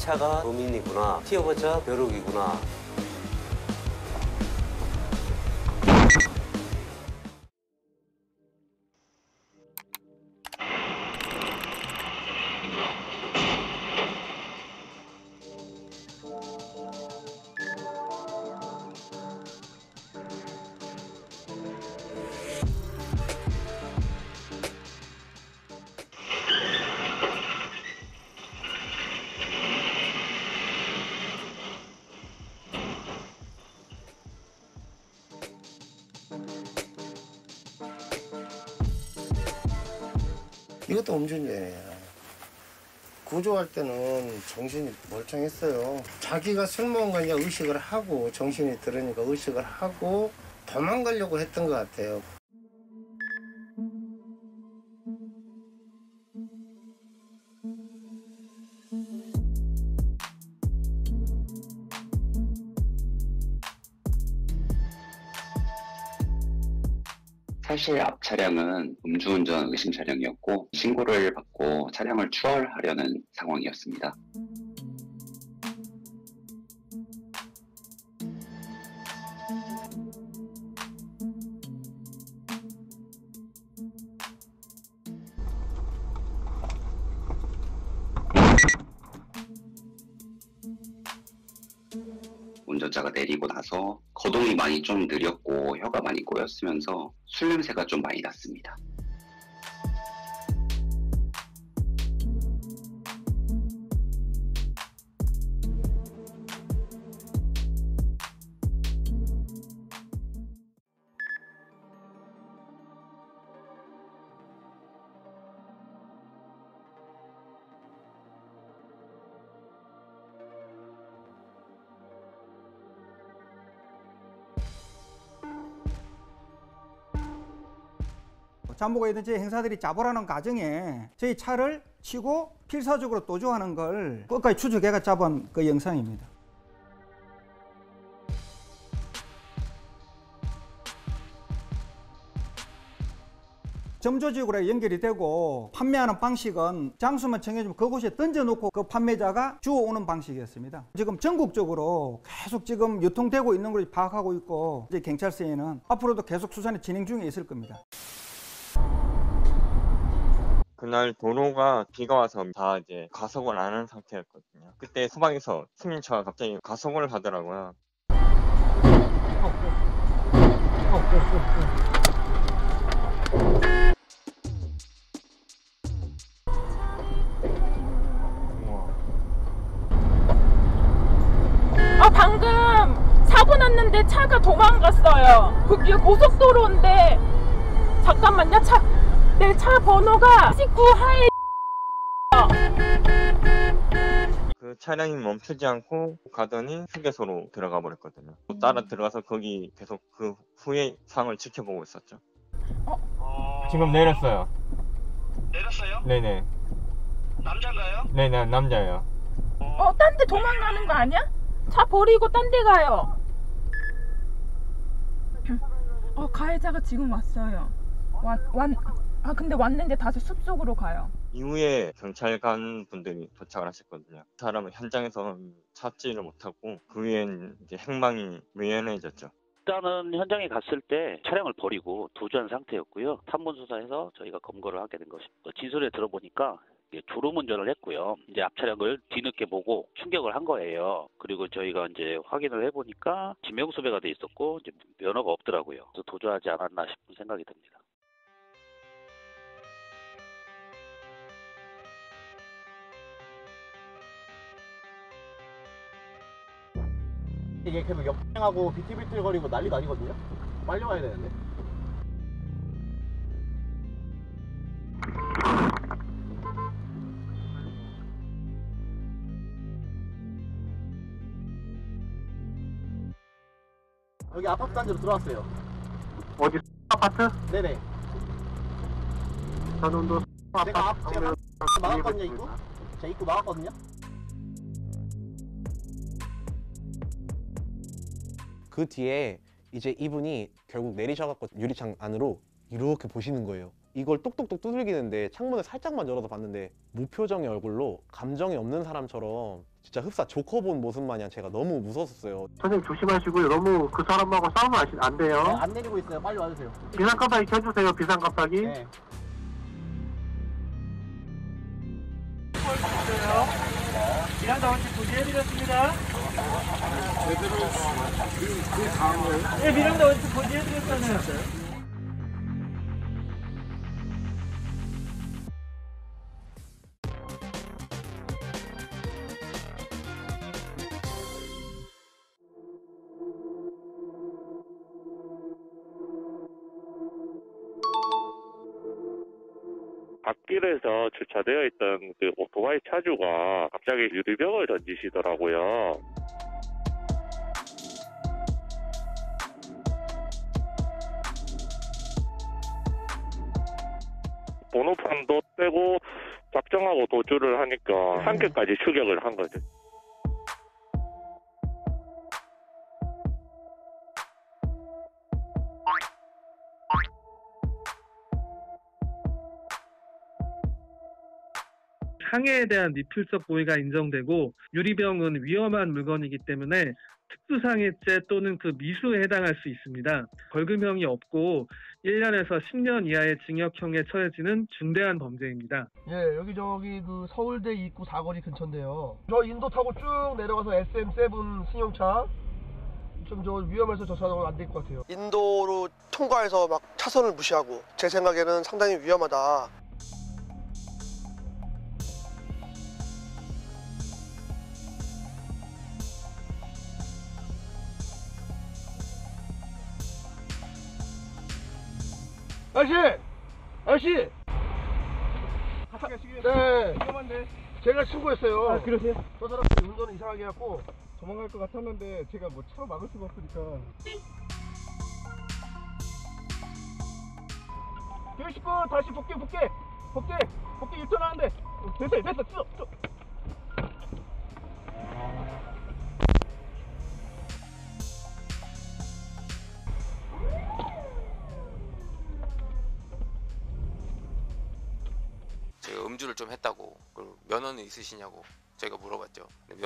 차가 범인이구나, 티어버차 벼룩이구나. 이것도 음주운전이에요. 구조할 때는 정신이 멀쩡했어요. 자기가 술 먹은 거 아니라 의식을 하고, 정신이 들으니까 의식을 하고 도망가려고 했던 것 같아요. 사실 앞 차량은 음주운전 의심 차량이었고 신고를 받고 차량을 추월하려는 상황이었습니다. 운전자가 내리고 나서 거동이 많이 좀 느렸고 혀가 많이 꼬였으면서 술 냄새가 좀 많이 났습니다. 잠복에 있던 저희 행사들이 잡으라는 과정에 저희 차를 치고 필사적으로 도주하는 걸 끝까지 추적해가 잡은 그 영상입니다. 점조직으로 연결이 되고 판매하는 방식은 장소만 정해주면 그곳에 던져놓고 그 판매자가 주워오는 방식이었습니다. 지금 전국적으로 계속 지금 유통되고 있는 걸 파악하고 있고 이제 경찰서에는 앞으로도 계속 수사는 진행 중에 있을 겁니다. 그날 도로가 비가 와서 다 이제 과속을 안 한 상태였거든요. 그때 후방에서 승용차가 갑자기 과속을 하더라고요. 방금 사고 났는데 차가 도망갔어요. 그게 고속도로인데 잠깐만요. 내 차 번호가 19하에 그 차량이 멈추지 않고 가더니 휴게소로 들어가 버렸거든요. 따라 들어가서 거기 계속 그 후의 상황을 지켜보고 있었죠. 지금 내렸어요. 내렸어요? 네네. 남자인가요? 네네, 남자예요. 딴 데 도망가는 거 아니야? 차 버리고 딴 데 가요. 가해자가 지금 왔어요. 근데 왔는데 다시 숲속으로 가요. 이후에 경찰관 분들이 도착을 하셨거든요. 그 사람은 현장에서 찾지를 못하고 그 후엔 이제 행방이 묘연해졌죠. 일단은 현장에 갔을 때 차량을 버리고 도주한 상태였고요. 탐문 수사해서 저희가 검거를 하게 된 것입니다. 진술에 들어보니까 졸음운전을 했고요. 이제 앞 차량을 뒤늦게 보고 충격을 한 거예요. 그리고 저희가 이제 확인을 해보니까 지명수배가 돼 있었고 이제 면허가 없더라고요. 그래서 도주하지 않았나 싶은 생각이 듭니다. 이게 계속 역행하고 비틀비틀거리고 난리도 아니거든요? 빨리 와야 되는데. 여기 아파트 단지로 들어왔어요. 어디 아파트? 네네. 저놈도 제가 막았거든요, 입구? 제가 입구 막았거든요? 그 뒤에 이제 이분이 결국 내리셔갖고 유리창 안으로 이렇게 보시는 거예요. 이걸 똑똑똑 두들기는데 창문을 살짝만 열어서 봤는데 무표정의 얼굴로 감정이 없는 사람처럼 진짜 흡사 조커 본 모습 마냥 제가 너무 무서웠어요. 선생님 조심하시고요. 너무 그 사람하고 싸우면 안 돼요. 네, 안 내리고 있어요. 빨리 와주세요. 비상 깜빡이 켜주세요. 비상 깜빡이. 네. 미란다 원칙 고지해드렸습니다. 네, 미란다 원칙 고지해드렸잖아요. 앞길에서 주차되어 있던 그 오토바이 차주가 갑자기 유리병을 던지시더라고요. 번호판도 떼고 작정하고 도주를 하니까 산길까지 추격을 한 거죠. 상해에 대한 미필적 고의가 인정되고 유리병은 위험한 물건이기 때문에 특수상해죄 또는 그 미수에 해당할 수 있습니다. 벌금형이 없고 1년에서 10년 이하의 징역형에 처해지는 중대한 범죄입니다. 예, 여기 그 서울대 입구 사거리 근처인데요. 저 인도 타고 쭉 내려가서 SM7 승용차 좀 저 위험해서 저 차는 안 될 것 같아요. 인도로 통과해서 막 차선을 무시하고 제 생각에는 상당히 위험하다. 아저씨! 네. 위험한데. 제가 신고했어요. 아, 그러세요? 저 사람 운전을 이상하게 해갖고 도망갈 것 같았는데 제가 뭐 차로 막을 수가 없으니까. 교육 식구 다시 복귀 유턴하는데. 됐어. 쭉. 제가 음주를 좀 했다고, 그리고 면허는 있으시냐고 저희가 물어봤죠. 근데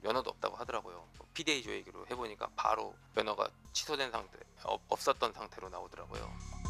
면허도 없다고 하더라고요. PDA 조회기로 해보니까 바로 면허가 취소된 상태, 없었던 상태로 나오더라고요.